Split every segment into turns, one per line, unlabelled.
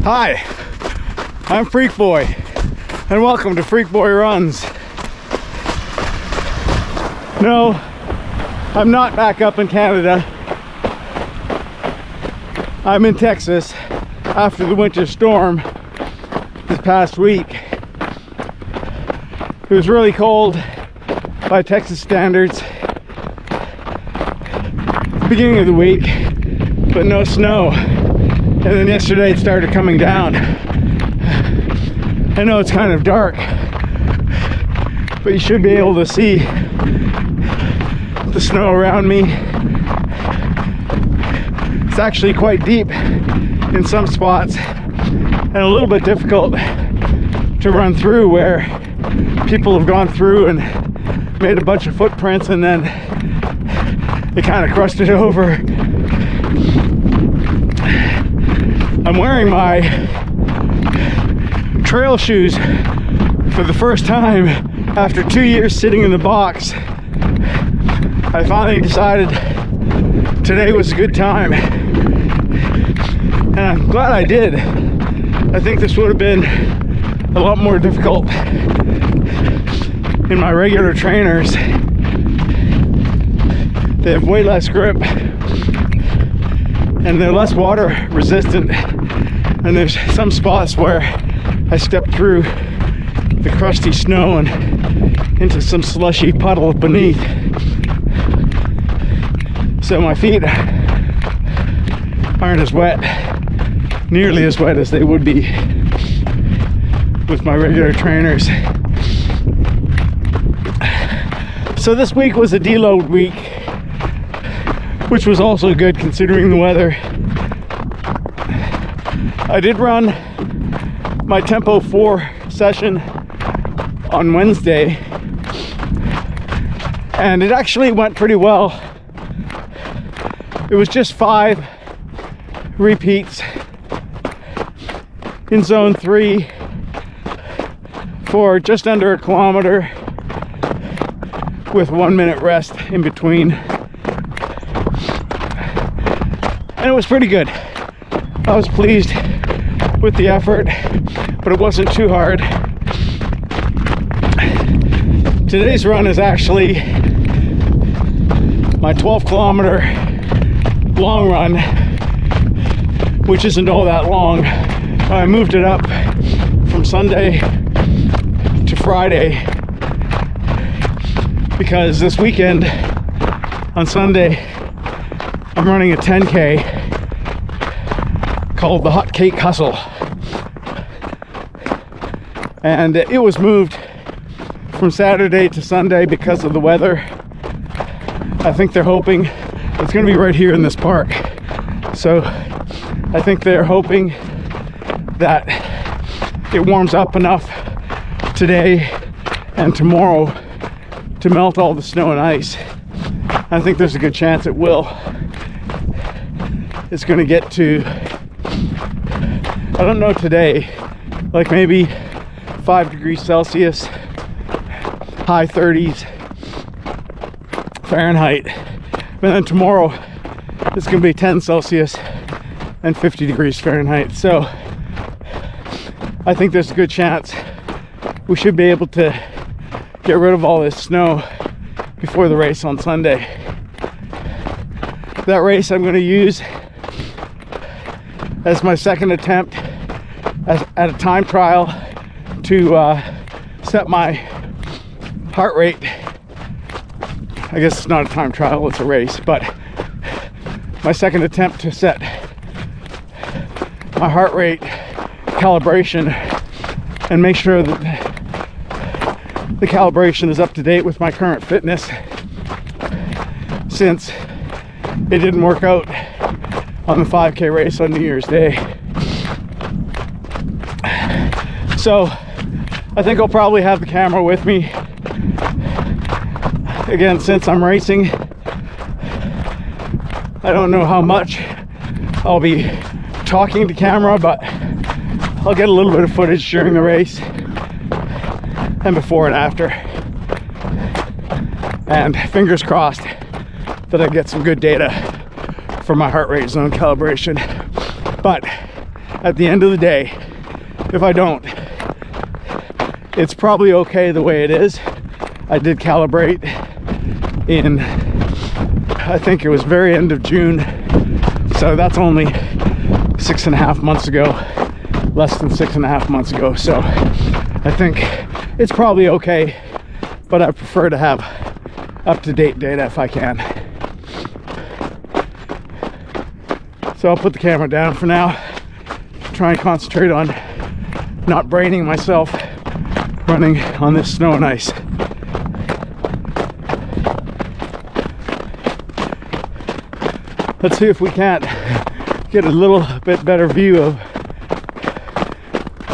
Hi, I'm Freak Boy, and welcome to Freak Boy Runs. No, I'm not back up in Canada. I'm in Texas after the winter storm this past week. It was really cold by Texas standards beginning of the week, but no snow. And then yesterday it started coming down. I know it's kind of dark, but you should be able to see the snow around me. It's actually quite deep in some spots and a little bit difficult to run through, where people have gone through and made a bunch of footprints and then they kind of crusted over. I'm wearing my trail shoes for the first time after 2 years sitting in the box. I finally decided today was a good time, and I'm glad I did. I think this would have been a lot more difficult in my regular trainers. They have way less grip and they're less water resistant, and there's some spots where I stepped through the crusty snow and into some slushy puddle beneath, so my feet aren't as wet, nearly as wet as they would be with my regular trainers. So this week was a deload week, which was also good considering the weather. I did run my Tempo 4 session on Wednesday, and it actually went pretty well. It was just 5 repeats in zone 3 for just under a kilometer with 1 minute rest in between. And it was pretty good. I was pleased with the effort, but it wasn't too hard. Today's run is actually my 12-kilometer long run, which isn't all that long. I moved it up from Sunday to Friday because this weekend on Sunday I'm running a 10K called the Hotcake Hustle, and it was moved from Saturday to Sunday because of the weather. I think they're hoping it's going to be right here in this park, so I think they're hoping that it warms up enough today and tomorrow to melt all the snow and ice. I think there's a good chance it will. It's going to get to, I don't know today, like maybe 5 degrees Celsius, high 30s Fahrenheit. And then tomorrow it's going to be 10 Celsius and 50 degrees Fahrenheit. So I think there's a good chance we should be able to get rid of all this snow before the race on Sunday. That race I'm going to use as my second attempt at a time trial to set my heart rate. I guess it's not a time trial, it's a race, but my second attempt to set my heart rate calibration and make sure that the calibration is up to date with my current fitness, since it didn't work out on the 5K race on New Year's Day. So I think I'll probably have the camera with me again since I'm racing. I don't know how much I'll be talking to camera, but I'll get a little bit of footage during the race and before and after, and fingers crossed that I get some good data for my heart rate zone calibration. But at the end of the day, if I don't, it's probably okay the way it is. I did calibrate in, I think it was very end of June, so that's only 6.5 months ago, less than 6.5 months ago. So I think it's probably okay, but I prefer to have up-to-date data if I can. So I'll put the camera down for now, try and concentrate on not braining myself running on this snow and ice. Let's see if we can't get a little bit better view of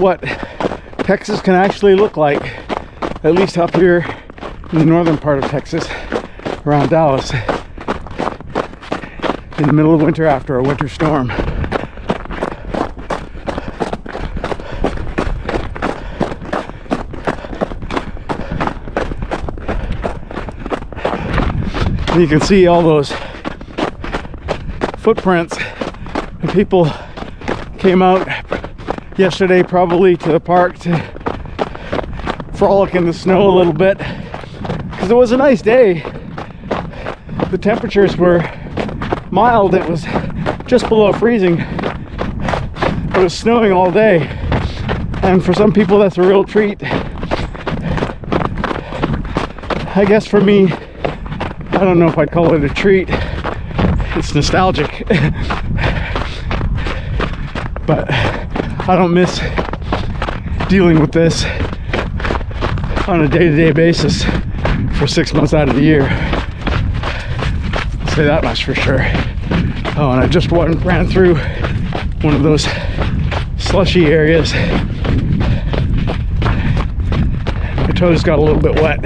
what Texas can actually look like, at least up here in the northern part of Texas, around Dallas, in the middle of winter after a winter storm. And you can see all those footprints. And people came out yesterday probably to the park to frolic in the snow a little bit, because it was a nice day. The temperatures were mild. It was just below freezing. It was snowing all day, and for some people that's a real treat. I guess for me, I don't know if I'd call it a treat. It's nostalgic. But I don't miss dealing with this on a day-to-day basis for 6 months out of the year. I'll say that much for sure. Oh, and I just ran through one of those slushy areas. My toes got a little bit wet.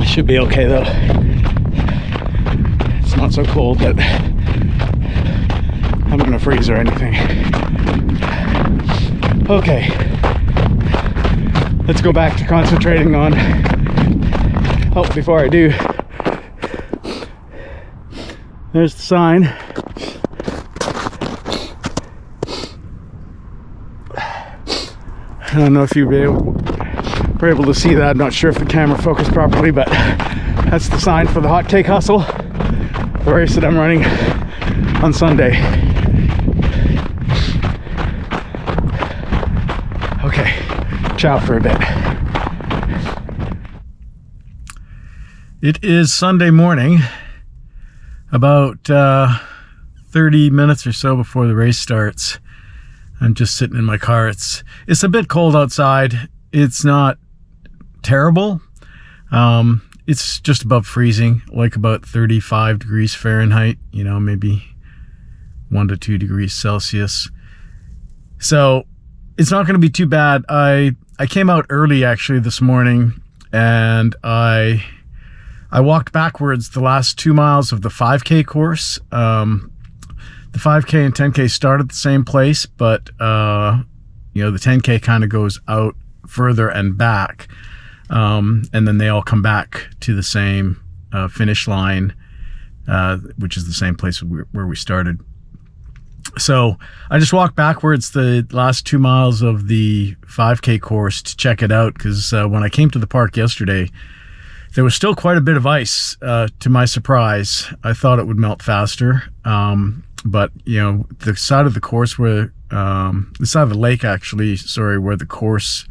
Should be okay though. It's not so cold that I'm gonna freeze or anything. Okay, let's go back to concentrating on, oh, before I do, there's the sign. I don't know if you were able to see that. I'm not sure if the camera focused properly, but that's the sign for the Hotcake Hustle, the race that I'm running on Sunday. Okay, ciao for a bit. It is Sunday morning, about 30 minutes or so before the race starts. I'm just sitting in my car. It's a bit cold outside. It's not terrible. It's just above freezing, like about 35 degrees Fahrenheit, you know, maybe 1 to 2 degrees Celsius. So it's not going to be too bad. I came out early actually this morning, and I walked backwards the last 2 miles of the 5K course. The 5K and 10K start at the same place, but you know, the 10K kind of goes out further and back. And then they all come back to the same finish line, which is the same place where we started. So I just walked backwards the last 2 miles of the 5K course to check it out, because when I came to the park yesterday, there was still quite a bit of ice. To my surprise, I thought it would melt faster, but you know, the side of the course where the side of the lake, actually, sorry, where the course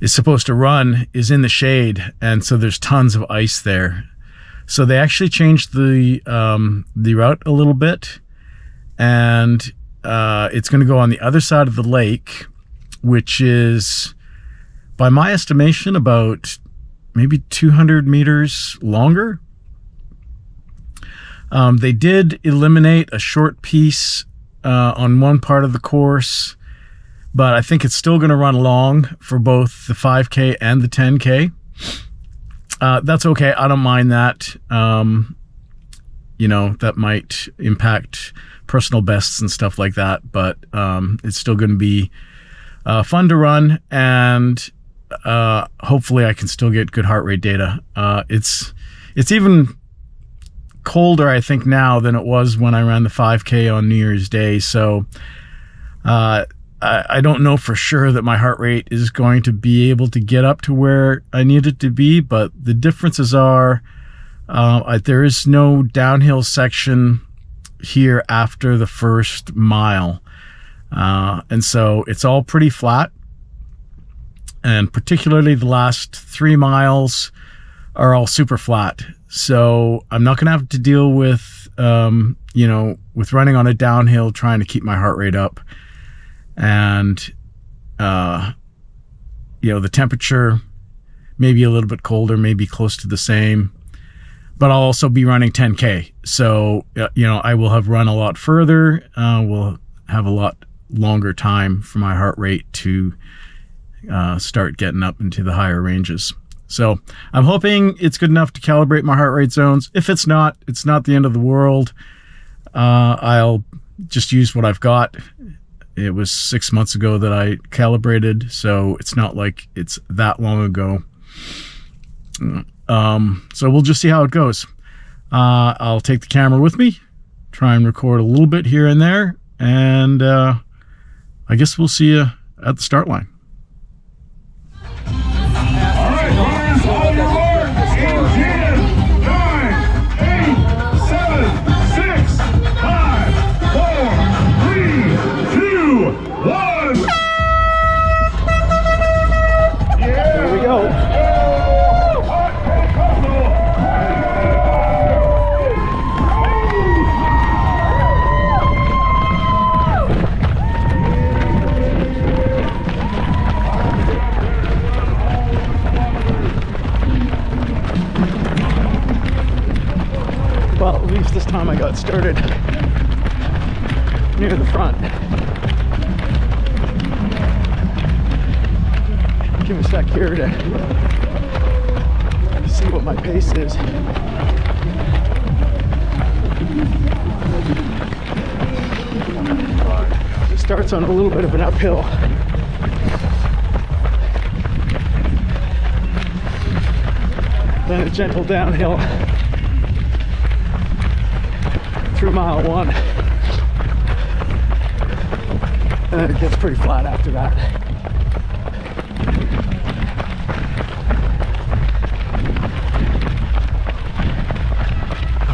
is supposed to run is in the shade, and so there's tons of ice there. So they actually changed the route a little bit, and it's going to go on the other side of the lake, which is, by my estimation, about maybe 200 meters longer. They did eliminate a short piece on one part of the course, but I think it's still going to run long for both the 5K and the 10K. That's okay. I don't mind that. You know, that might impact personal bests and stuff like that, but it's still going to be fun to run, and hopefully I can still get good heart rate data. It's even colder, I think, now than it was when I ran the 5K on New Year's Day. So I don't know for sure that my heart rate is going to be able to get up to where I need it to be, but the differences are there is no downhill section here after the first mile. And so it's all pretty flat. And particularly the last 3 miles are all super flat. So I'm not going to have to deal with, you know, with running on a downhill, trying to keep my heart rate up. And, you know, the temperature may be a little bit colder, maybe close to the same, but I'll also be running 10K. So, you know, I will have run a lot further. We'll have a lot longer time for my heart rate to start getting up into the higher ranges. So I'm hoping it's good enough to calibrate my heart rate zones. If it's not the end of the world. I'll just use what I've got. It was 6 months ago that I calibrated, so it's not like it's that long ago. So we'll just see how it goes. I'll take the camera with me, try and record a little bit here and there, and I guess we'll see you at the start line. Well, at least this time I got started near the front. Give me a sec here to see what my pace is. It starts on a little bit of an uphill. Then a gentle downhill through mile 1, and then it gets pretty flat after that.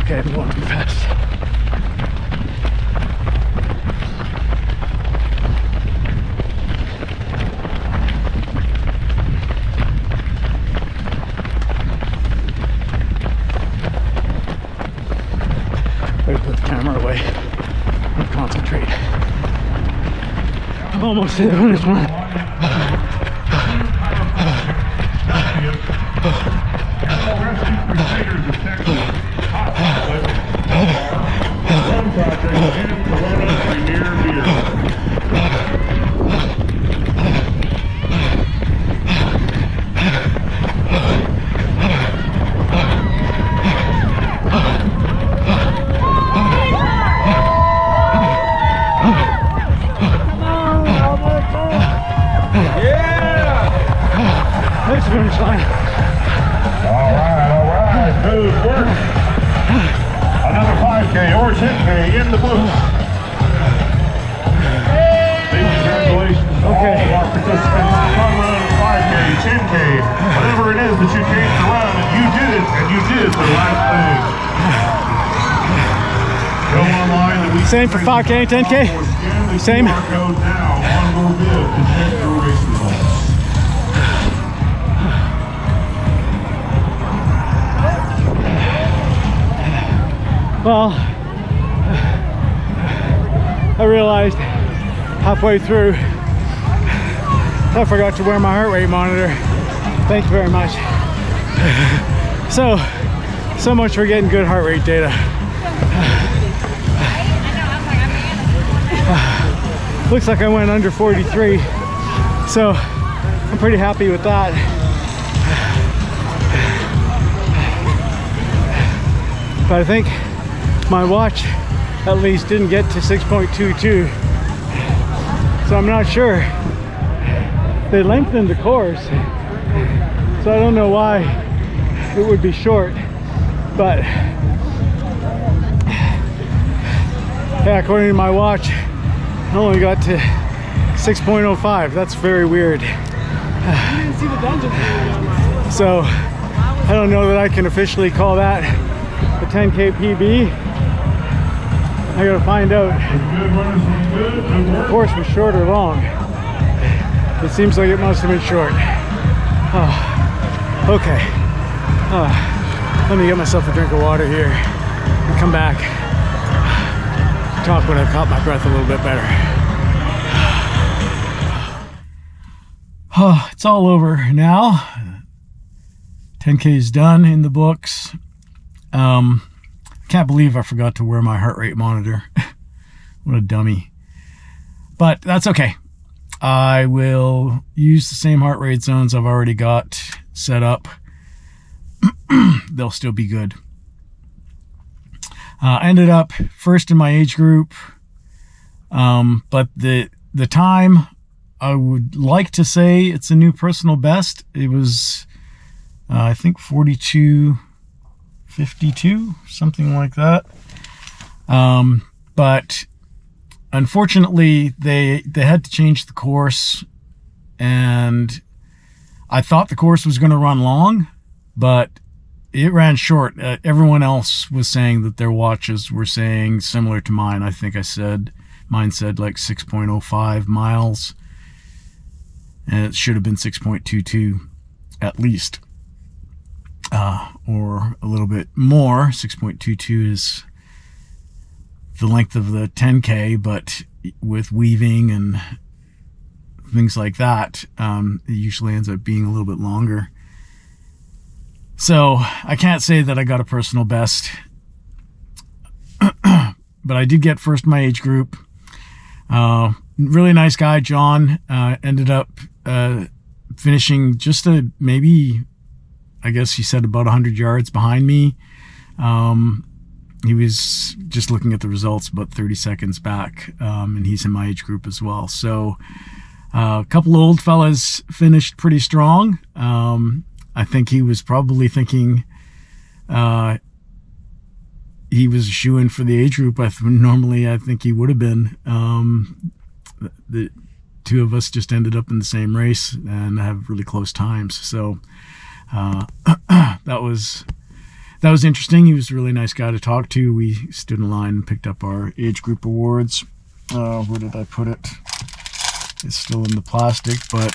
Okay, I'm going too fast. Put the camera away and concentrate. I'm almost to the finish line. Finish line.
All right, good work. Another 5K or 10K in the books. Big congratulations to all of our participants. Fun run, 5K, 10K, whatever it is that you came to run, and you did it, and you did the right thing. Go online.
Same for 5K and 10K? Same?
QR code now on your bib to check your race results.
Well, I realized halfway through I forgot to wear my heart rate monitor. Thank you very much. So much for getting good heart rate data. Looks like I went under 43, so I'm pretty happy with that. But I think my watch at least didn't get to 6.22, so I'm not sure. They lengthened the course, so I don't know why it would be short, but Yeah, according to my watch, I only got to 6.05. That's very weird.
You didn't see the dungeon.
So I don't know that I can officially call that a 10K PB. I gotta find out if the course was short or long. It seems like it must have been short. Oh, okay. Let me get myself a drink of water here and come back. Talk when I've caught my breath a little bit better. Oh, it's all over now. 10K is done in the books. Can't believe I forgot to wear my heart rate monitor. What a dummy. But that's okay. I will use the same heart rate zones I've already got set up. They'll still be good. Ended up first in my age group. But the time, I would like to say it's a new personal best. It was, I think 42:52, something like that. But unfortunately, they had to change the course, and I thought the course was going to run long, but it ran short. Everyone else was saying that their watches were saying similar to mine. I think mine said like 6.05 miles, and it should have been 6.22 at least, or a little bit more. 6.22 is the length of the 10K, but with weaving and things like that, it usually ends up being a little bit longer. So I can't say that I got a personal best, but I did get first in my age group. Really nice guy, John, ended up finishing just maybe, I guess he said about 100 yards behind me. He was just looking at the results about 30 seconds back, and he's in my age group as well. So a couple of old fellas finished pretty strong. I think he was probably thinking he was a shoo-in for the age group. Normally, I think he would have been. The two of us just ended up in the same race and have really close times. So that was interesting. He was a really nice guy to talk to. We stood in line and picked up our age group awards. Where did I put it? It's still in the plastic, but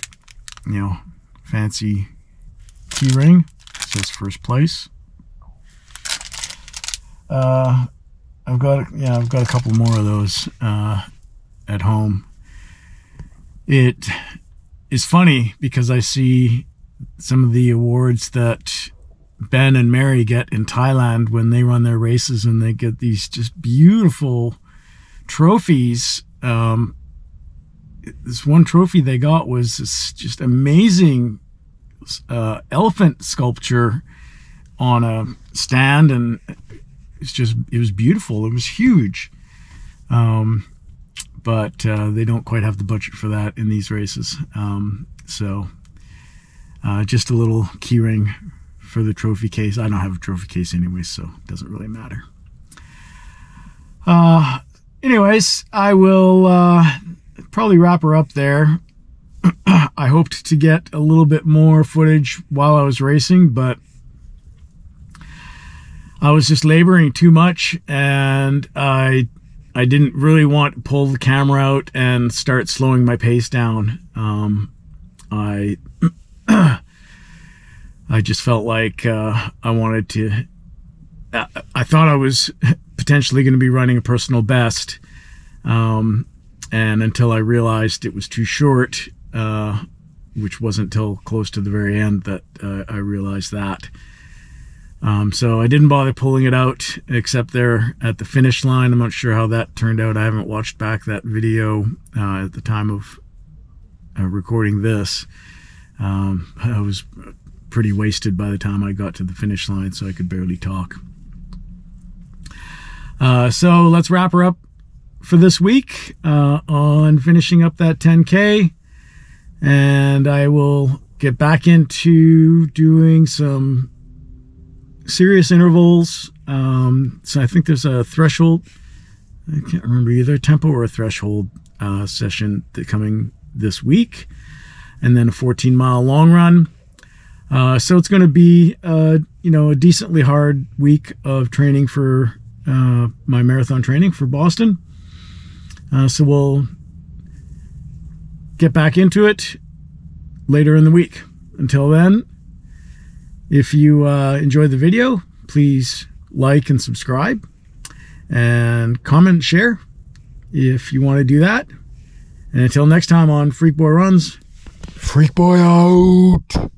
fancy key ring. It says first place. I've got a couple more of those at home. It is funny because I see some of the awards that Ben and Mary get in Thailand when they run their races, and they get these just beautiful trophies. This one trophy they got was this just amazing elephant sculpture on a stand, and it was beautiful. It was huge. But they don't quite have the budget for that in these races. So just a little keyring for the trophy case. I don't have a trophy case anyway, so it doesn't really matter. Anyways, I will probably wrap her up there. I hoped to get a little bit more footage while I was racing, but I was just laboring too much, and I didn't really want to pull the camera out and start slowing my pace down. I just felt like I wanted to. I thought I was potentially going to be running a personal best, and until I realized it was too short, which wasn't till close to the very end that I realized that. So I didn't bother pulling it out except there at the finish line. I'm not sure how that turned out. I haven't watched back that video at the time of recording this. I was pretty wasted by the time I got to the finish line, so I could barely talk. So let's wrap her up for this week on finishing up that 10K, and I will get back into doing some serious intervals. So I think there's a threshold I can't remember either, tempo or a threshold session coming this week, and then a 14-mile long run. So it's going to be you know, a decently hard week of training for my marathon training for Boston. So we'll get back into it later in the week. Until then, if you enjoyed the video, please like and subscribe, and comment, share if you want to do that. And until next time on Freak Boy Runs, Freak Boy out.